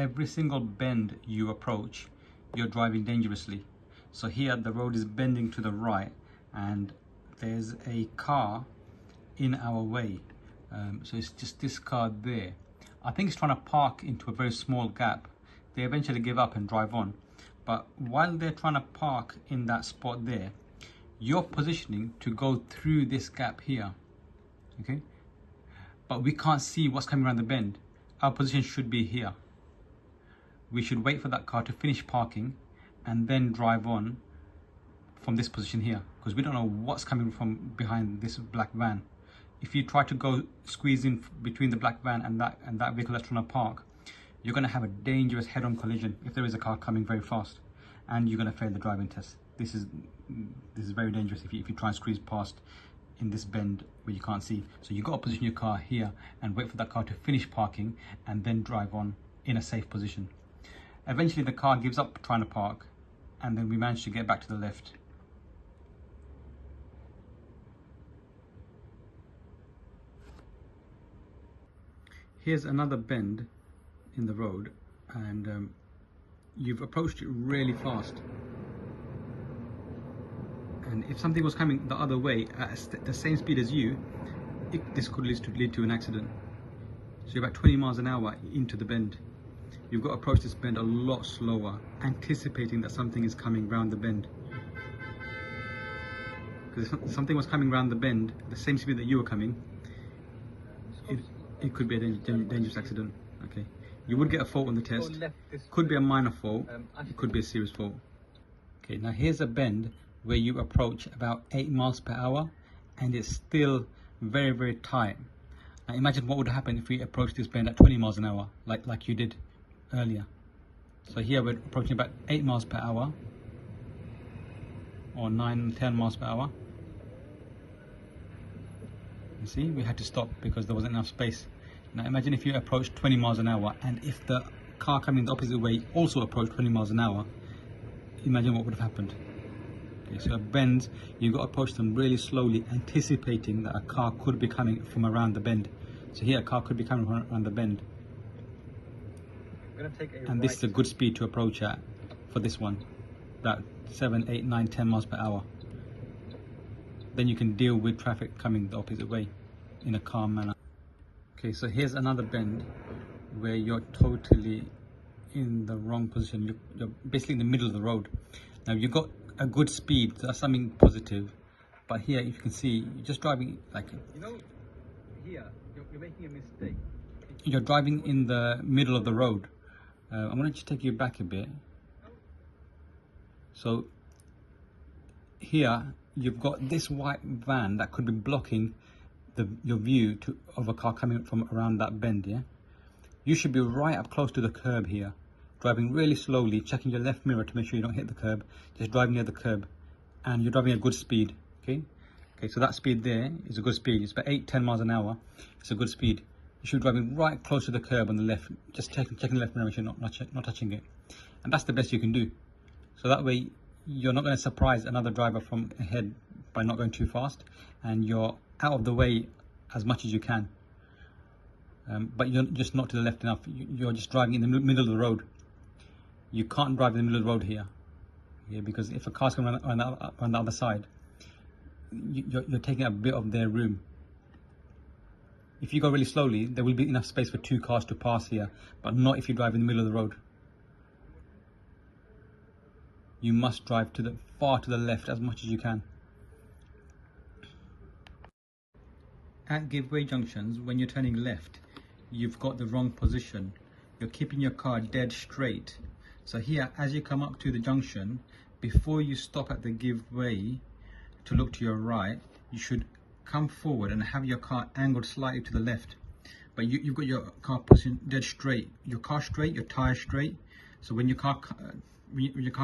every single bend you approach, you're driving dangerously. So here the road is bending to the right and there's a car in our way. So it's just this car there. I think it's trying to park into a very small gap. They eventually give up and drive on. But while they're trying to park in that spot there, you're positioning to go through this gap here, okay? But we can't see what's coming around the bend. Our position should be here. We should wait for that car to finish parking and then drive on from this position here, because we don't know what's coming from behind this black van. If you try to go squeeze in between the black van and that vehicle that's trying to park, you're going to have a dangerous head-on collision if there is a car coming very fast, and you're going to fail the driving test. This is very dangerous if you try and squeeze past in this bend where you can't see. So you've got to position your car here and wait for that car to finish parking and then drive on in a safe position. Eventually the car gives up trying to park, and then we manage to get back to the left. Here's another bend in the road, and you've approached it really fast. And if something was coming the other way at the same speed as you, this could lead to an accident. So you're about 20 miles an hour into the bend. You've got to approach this bend a lot slower, anticipating that something is coming round the bend. Because if something was coming round the bend at the same speed that you were coming, it could be a dangerous accident. Okay, you would get a fault on the test. Could be a minor fault, it could be a serious fault. Okay, now here's a bend where you approach about 8 miles per hour and it's still very, very tight. Now imagine what would happen if we approached this bend at 20 miles an hour, like you did earlier. So here we're approaching about 8 miles per hour, or 9, 10 miles per hour. You see, we had to stop because there wasn't enough space. Now imagine if you approached 20 miles an hour, and if the car coming the opposite way also approached 20 miles an hour, imagine what would have happened. Okay, so at bends, you've got to approach them really slowly, anticipating that a car could be coming from around the bend. So here a car could be coming from around the bend. And this is a good speed to approach at for this one, about 7, 8, 9, 10 miles per hour. Then you can deal with traffic coming the opposite way in a calm manner. Okay, so here's another bend where you're totally in the wrong position. You're basically in the middle of the road. Now you've got a good speed, so that's something positive. But here, if you can see, you're just driving like... You know, here, you're making a mistake. You're driving in the middle of the road. I'm going to just take you back a bit. So here, you've got this white van that could be blocking your view of a car coming from around that bend, yeah? You should be right up close to the curb here, driving really slowly, checking your left mirror to make sure you don't hit the curb, just driving near the curb, and you're driving at a good speed, okay? Okay, so that speed there is a good speed. It's about 8, 10 miles an hour. It's a good speed. You should be driving right close to the curb on the left, just checking the left mirror, make sure you're not touching it. And that's the best you can do. So that way, you're not going to surprise another driver from ahead by not going too fast, and you're out of the way as much as you can. But you're just not to the left enough. You're just driving in the middle of the road. You can't drive in the middle of the road here, because if a car's coming on the other side, you're taking a bit of their room. If you go really slowly, there will be enough space for 2 cars to pass here, but not if you drive in the middle of the road. You must drive far to the left as much as you can. At giveaway junctions, when you're turning left, you've got the wrong position. You're keeping your car dead straight. So here, as you come up to the junction, before you stop at the giveaway to look to your right, you should come forward and have your car angled slightly to the left. But you've got your car positioned dead straight. Your car straight, your tire straight. So when your car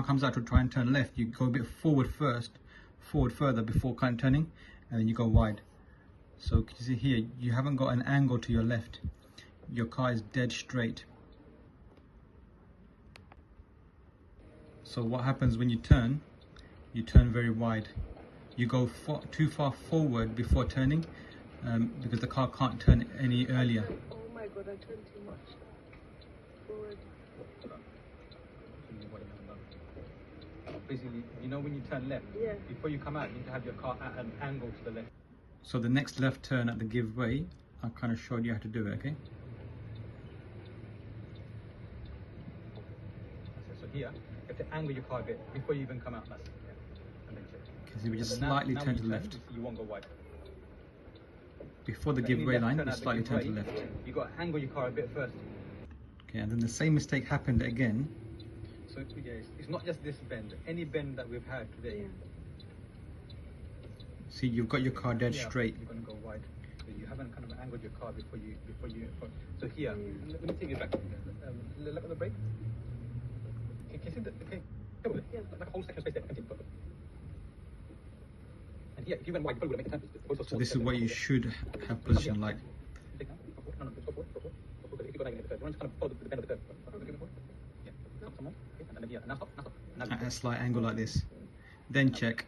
comes out to try and turn left, you go a bit forward further before kind of turning, and then you go wide. So can you see here, you haven't got an angle to your left. Your car is dead straight. So what happens when you turn very wide. You go too far forward before turning, because the car can't turn any earlier. Oh my god, I turned too much forward. Basically, you know when you turn left, before you come out, you need to have your car at an angle to the left. So the next left turn at the give way, I kind of showed you how to do it, okay? So here, you have to angle your car a bit before you even come out. That's, and then check. Okay, so we just slightly turn to the left. You won't go wide. Before the give way line, you slightly turn to the left. You got to angle your car a bit first. Okay, and then the same mistake happened again. So yeah, it's not just this bend. Any bend that we've had today. See, you've got your car dead straight. You're going to go wide. So you haven't kind of angled your car before you. So here, let me take you back. Look at the brake. Can you see the? Like a whole section of space there. And here, if you went wide, you probably would make a turn. So this is what you should have positioned like. At a slight angle like this. Then check.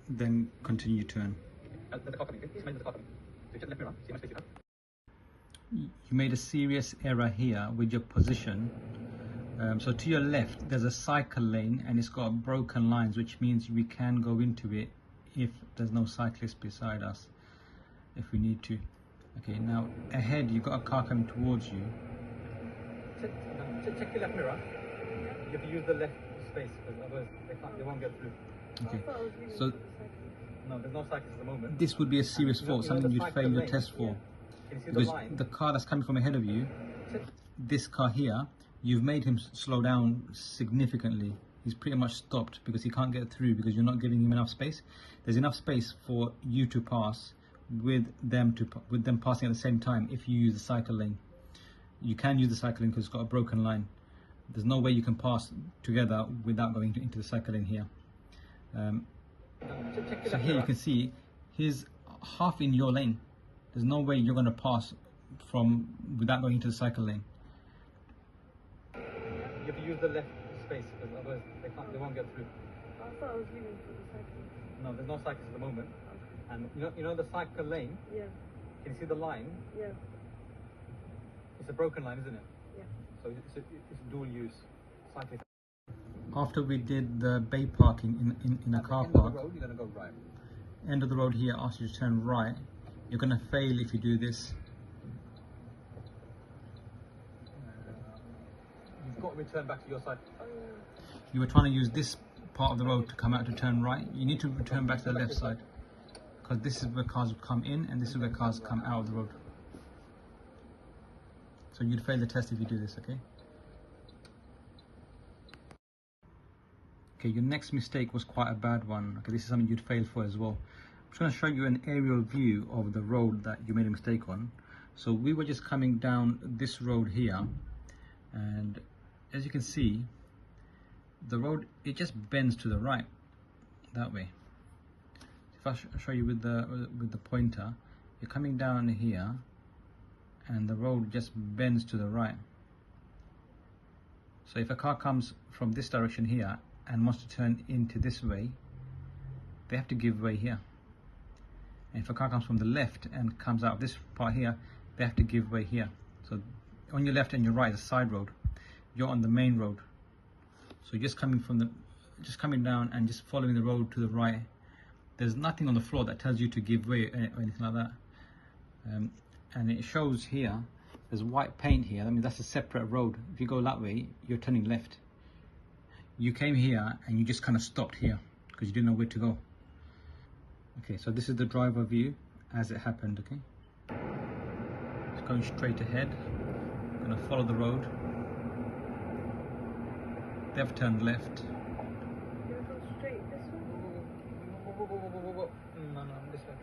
Then continue turn. You made a serious error here with your position. So to your left there's a cycle lane and it's got broken lines, which means we can go into it if there's no cyclist beside us, if we need to. Okay, now ahead you've got a car coming towards you. Check your left mirror. You have to use the left space because otherwise they won't get through. Okay, so no, there's no cyclists at the moment. This would be a serious fault, something you'd fail your test for. Because the car that's coming from ahead of you, this car here, you've made him slow down significantly. He's pretty much stopped because he can't get through because you're not giving him enough space. There's enough space for you to pass with them passing at the same time if you use the cycle lane. You can use the cycle lane because it's got a broken line. There's no way you can pass together without going into the cycle lane here. So here you can see he's half in your lane. There's no way you're going to pass without going into the cycle lane. You have to use the left space because otherwise they won't get through. I thought I was leaving for the cycle. No, there's no cyclists at the moment. And you know the cycle lane? Yeah. Can you see the line? Yeah. It's a broken line, isn't it? Yeah. So it's dual use cycling. After we did the bay parking in a car park, end of the road, you're going to go right. End of the road here asks you to turn right. You're going to fail if you do this. You've got to return back to your side. You were trying to use this part of the road to come out to turn right. You need to return back to the left side because this is where cars would come in and this is where cars come out of the road. So you'd fail the test if you do this, okay? Okay, your next mistake was quite a bad one. Okay, this is something you'd fail for as well. I'm just going to show you an aerial view of the road that you made a mistake on. So we were just coming down this road here, and as you can see, the road, it just bends to the right, that way. If I show you with the pointer, you're coming down here, and the road just bends to the right. So if a car comes from this direction here and wants to turn into this way, they have to give way here. And if a car comes from the left and comes out of this part here, they have to give way here. So on your left and your right is a side road. You're on the main road. So you're just coming down and just following the road to the right. There's nothing on the floor that tells you to give way or anything like that. And it shows here, there's white paint here. I mean, that's a separate road. If you go that way, you're turning left. You came here and you just kind of stopped here because you didn't know where to go. Okay, so this is the driver view as it happened, okay? It's going straight ahead. I'm going to follow the road. They've turned left. You're going straight this way? No, this way.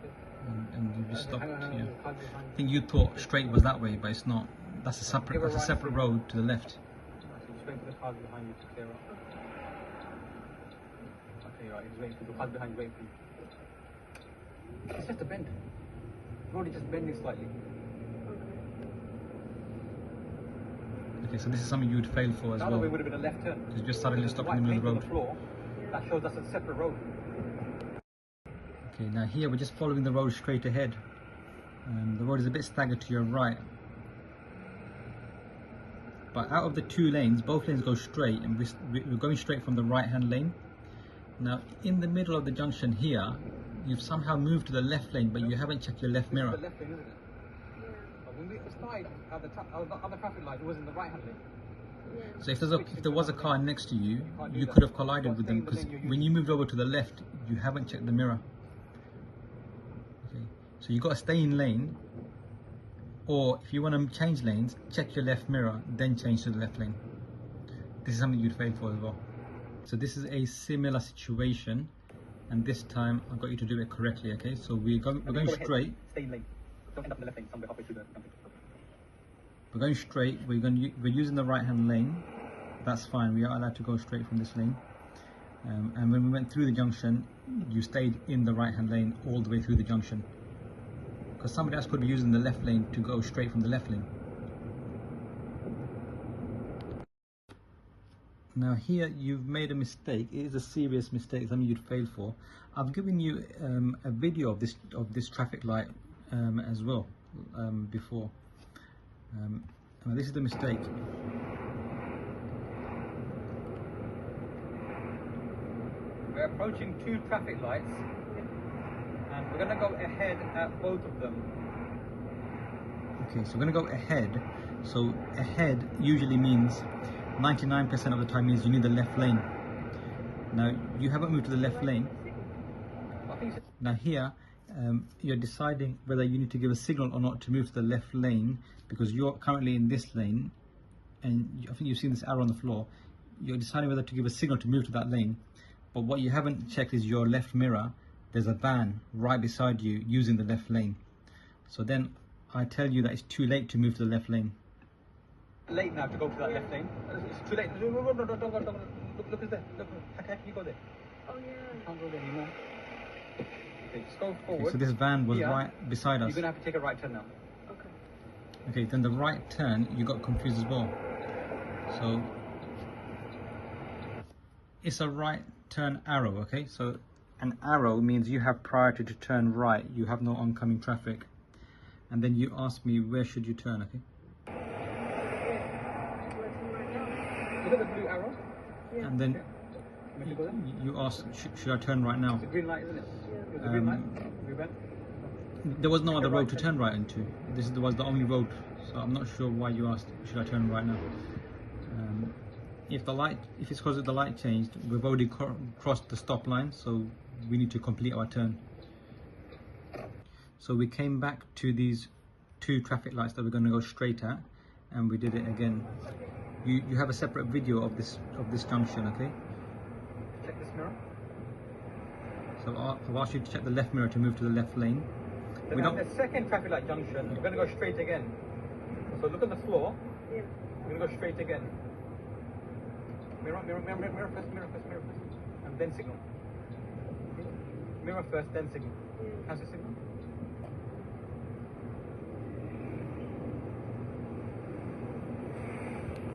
And you just stopped here. I think you thought straight was that way, but it's not. That's a separate road to the left. Just waiting for the cars behind you to clear up. Okay, right, he's waiting for the cars behind you, waiting for you. It's just a bend. The road is just bending slightly. Okay, so this is something you would fail for as well. The other way would have been a left turn. Because just suddenly stopping in the middle of the road. Floor, that shows us a separate road. Okay, now here we're just following the road straight ahead. The road is a bit staggered to your right. But out of the two lanes, both lanes go straight, and we're going straight from the right-hand lane. Now, in the middle of the junction here, you've somehow moved to the left lane, but you haven't checked your left mirror. The left lane, isn't it? But when we started at the other traffic light, it was in the right hand lane. So if there was a car next to you, you could have collided with them, because when you moved over to the left, you haven't checked the mirror. Okay, so you've got to stay in lane, or if you want to change lanes, check your left mirror, then change to the left lane. This is something you'd fail for as well. So this is a similar situation, and this time I've got you to do it correctly. Okay, so we're going straight. Stay in lane. Don't end up in the left lane somewhere halfway through the junction. We're going straight. We're using the right-hand lane. That's fine. We are allowed to go straight from this lane. And when we went through the junction, you stayed in the right-hand lane all the way through the junction, because somebody else could be using the left lane to go straight from the left lane. Now here you've made a mistake. It is a serious mistake, something you'd fail for. I've given you a video of this traffic light as well before. This is the mistake. We're approaching two traffic lights, and we're going to go ahead at both of them. Okay, so we're going to go ahead. So ahead usually means 99% of the time means you need the left lane. Now you haven't moved to the left lane. Now here you're deciding whether you need to give a signal or not to move to the left lane, because you're currently in this lane, and I think you've seen this arrow on the floor. You're deciding whether to give a signal to move to that lane, but what you haven't checked is your left mirror. There's a van right beside you using the left lane. So then I tell you that it's too late to move to the left lane. Late now to go to that left lane. It's too late. No, don't go. Look at there. Look, how can you go there? Oh yeah. You can't go there anymore. Okay, just go forward. Okay, so this van was right beside us. You're gonna have to take a right turn now. Okay. Okay, then the right turn, you got confused as well. So it's a right turn arrow, okay? So an arrow means you have priority to turn right, you have no oncoming traffic. And then you ask me, where should you turn, okay? Look at the blue arrow. Yeah. And then you ask, should I turn right now? It's a green light, isn't it? Yeah. It's a green light. We went. There was no other road to turn right into. This was the only road, so I'm not sure why you asked, should I turn right now? If it's because of the light changed, we've already crossed the stop line, so we need to complete our turn. So we came back to these two traffic lights that we're going to go straight at, and we did it again. You have a separate video of this junction, okay? Check this mirror. So I've asked you to check the left mirror to move to the left lane. Then at the second traffic light junction, we're going to go straight again. So look at the floor. Yeah. We're going to go straight again. Mirror first, and then signal. Okay. Mirror first, then signal. Yeah. How's the signal?